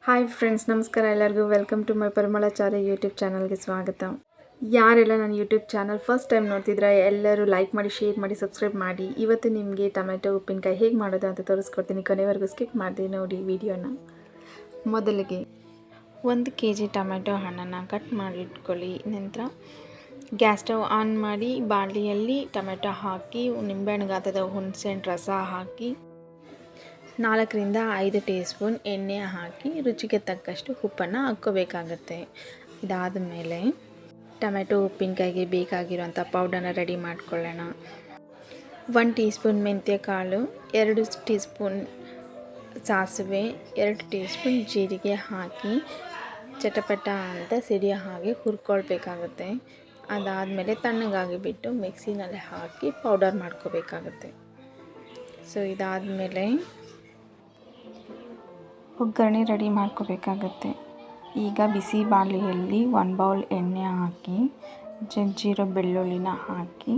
Hi friends, ನಮಸ್ಕಾರ ಎಲ್ಲರಿಗೂ. Welcome to my Parimalacharya YouTube ಚಾನಲ್ಗೆ ಸ್ವಾಗತ. ಯಾರೆಲ್ಲ ನನ್ನ ಯೂಟ್ಯೂಬ್ ಚಾನಲ್ ಫಸ್ಟ್ ಟೈಮ್ ನೋಡ್ತಿದ್ರೆ ಎಲ್ಲರೂ ಲೈಕ್ ಮಾಡಿ, ಶೇರ್ ಮಾಡಿ, ಸಬ್ಸ್ಕ್ರೈಬ್ ಮಾಡಿ. ಇವತ್ತು ನಿಮಗೆ ಟೊಮೆಟೊ ಉಪ್ಪಿನಕಾಯಿ ಹೇಗೆ ಮಾಡೋದು ಅಂತ ತೋರಿಸ್ಕೊಡ್ತೀನಿ. ಕೊನೆವರೆಗೂ ಸ್ಕಿಪ್ ಮಾಡಿ ನೋಡಿ ವಿಡಿಯೋನ. ಮೊದಲಿಗೆ 1 kg ಟೊಮೆಟೊ ಹಣ್ಣನ್ನು ಕಟ್ ಮಾಡಿ ಇಟ್ಕೊಳ್ಳಿ. ನಂತರ ಗ್ಯಾಸ್ ಸ್ಟವ್ ಆನ್ ಮಾಡಿ ಬಾಣಲಿಯಲ್ಲಿ ಟೊಮೆಟೊ ಹಾಕಿ, ನಿಂಬೆಹಣ್ಣು ಗಾತ್ರದ ಹುಣಸೆಹಣ್ಣು ರಸ ಹಾಕಿ 4 ರಿಂದ 5 ಟೀ ಸ್ಪೂನ್ ಎಣ್ಣೆ ಹಾಕಿ ರುಚಿಗೆ ತಕ್ಕಷ್ಟು ಉಪ್ಪನ್ನು ಹಾಕ್ಕೋಬೇಕಾಗತ್ತೆ. ಇದಾದ ಮೇಲೆ ಟೊಮೆಟೊ ಉಪ್ಪಿನಕಾಯಿಗೆ ಬೇಕಾಗಿರುವಂಥ ಪೌಡರ್ನ ರೆಡಿ ಮಾಡ್ಕೊಳ್ಳೋಣ. 1 ಟೀ ಸ್ಪೂನ್ ಮೆಂತ್ಯ ಕಾಳು, 2 ಟೀ ಸ್ಪೂನ್ ಸಾಸಿವೆ, 2 ಟೀ ಸ್ಪೂನ್ ಜೀರಿಗೆ ಹಾಕಿ ಚಟಪಟ ಅಂತ ಸಿಡಿಯೋ ಹಾಗೆ ಹುರ್ಕೊಳ್ಬೇಕಾಗುತ್ತೆ. ಅದಾದಮೇಲೆ ತಣ್ಣಗಾಗಿ ಬಿಟ್ಟು ಮಿಕ್ಸಿನಲ್ಲಿ ಹಾಕಿ ಪೌಡರ್ ಮಾಡ್ಕೋಬೇಕಾಗುತ್ತೆ. ಸೊ ಇದಾದಮೇಲೆ ಒಗ್ಗರಣೆ ರೆಡಿ ಮಾಡ್ಕೋಬೇಕಾಗತ್ತೆ. ಈಗ ಬಿಸಿ ಬಾಣಲಿಯಲ್ಲಿ 1 ಬೌಲ್ ಎಣ್ಣೆ ಹಾಕಿ ಜಜ್ಜಿರೋ ಬೆಳ್ಳುಳ್ಳಿನ ಹಾಕಿ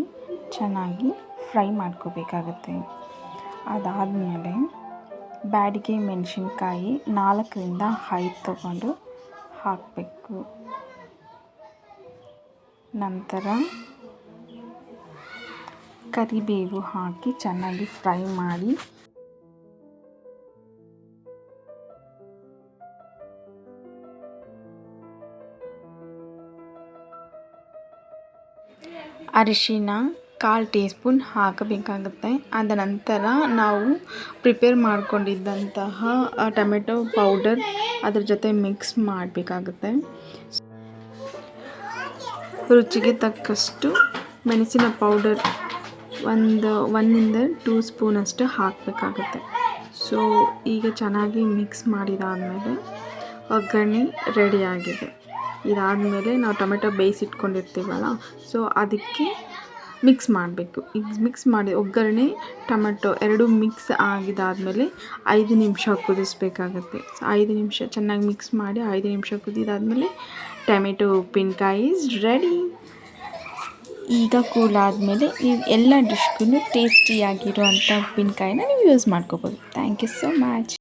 ಚೆನ್ನಾಗಿ ಫ್ರೈ ಮಾಡ್ಕೋಬೇಕಾಗತ್ತೆ. ಅದಾದಮೇಲೆ ಬ್ಯಾಡಿಗೆ ಮೆಣಸಿನ್ಕಾಯಿ 4 ರಿಂದ 5 ತಗೊಂಡು ಹಾಕಬೇಕು. ನಂತರ ಕರಿಬೇವು ಹಾಕಿ ಚೆನ್ನಾಗಿ ಫ್ರೈ ಮಾಡಿ ಅರಿಶಿನ 1/4 ಟೀ ಸ್ಪೂನ್ ಹಾಕಬೇಕಾಗುತ್ತೆ. ಅದ ನಂತರ ನಾವು ಪ್ರಿಪೇರ್ ಮಾಡ್ಕೊಂಡಿದ್ದಂತಹ ಟೊಮೆಟೊ ಪೌಡರ್ ಅದ್ರ ಜೊತೆ ಮಿಕ್ಸ್ ಮಾಡಬೇಕಾಗುತ್ತೆ. ರುಚಿಗೆ ತಕ್ಕಷ್ಟು ಮೆಣಸಿನ ಪೌಡರ್ 1 ರಿಂದ 2 ಸ್ಪೂನಷ್ಟು ಹಾಕಬೇಕಾಗುತ್ತೆ. ಸೊ ಈಗ ಚೆನ್ನಾಗಿ ಮಿಕ್ಸ್ ಮಾಡಿದಾದಮೇಲೆ ಒಗ್ಗರಣೆ ರೆಡಿಯಾಗಿದೆ. ಇದಾದಮೇಲೆ ನಾವು ಟೊಮೆಟೊ ಬೇಯಿಸಿಟ್ಕೊಂಡಿರ್ತೀವಲ್ಲ, ಸೊ ಅದಕ್ಕೆ ಮಿಕ್ಸ್ ಮಾಡಬೇಕು. ಈಗ ಮಿಕ್ಸ್ ಮಾಡಿ ಒಗ್ಗರಣೆ ಟೊಮೆಟೊ 2 ಮಿಕ್ಸ್ ಆಗಿದಾದಮೇಲೆ 5 ನಿಮಿಷ ಕುದಿಸ್ಬೇಕಾಗತ್ತೆ. 5 ನಿಮಿಷ ಚೆನ್ನಾಗಿ ಮಿಕ್ಸ್ ಮಾಡಿ 5 ನಿಮಿಷ ಕುದಿದಾದಮೇಲೆ ಟೊಮೆಟೊ ಉಪ್ಪಿನಕಾಯಿ ಇಸ್ ರೆಡಿ. ಈಗ ಕೂಲ್ ಆದಮೇಲೆ ನೀವು ಎಲ್ಲ ಡಿಶ್ಗೂ ಟೇಸ್ಟಿಯಾಗಿರುವಂಥ ಉಪ್ಪಿನಕಾಯಿನ ನೀವು ಯೂಸ್ ಮಾಡ್ಕೋಬೋದು. Thank you so much.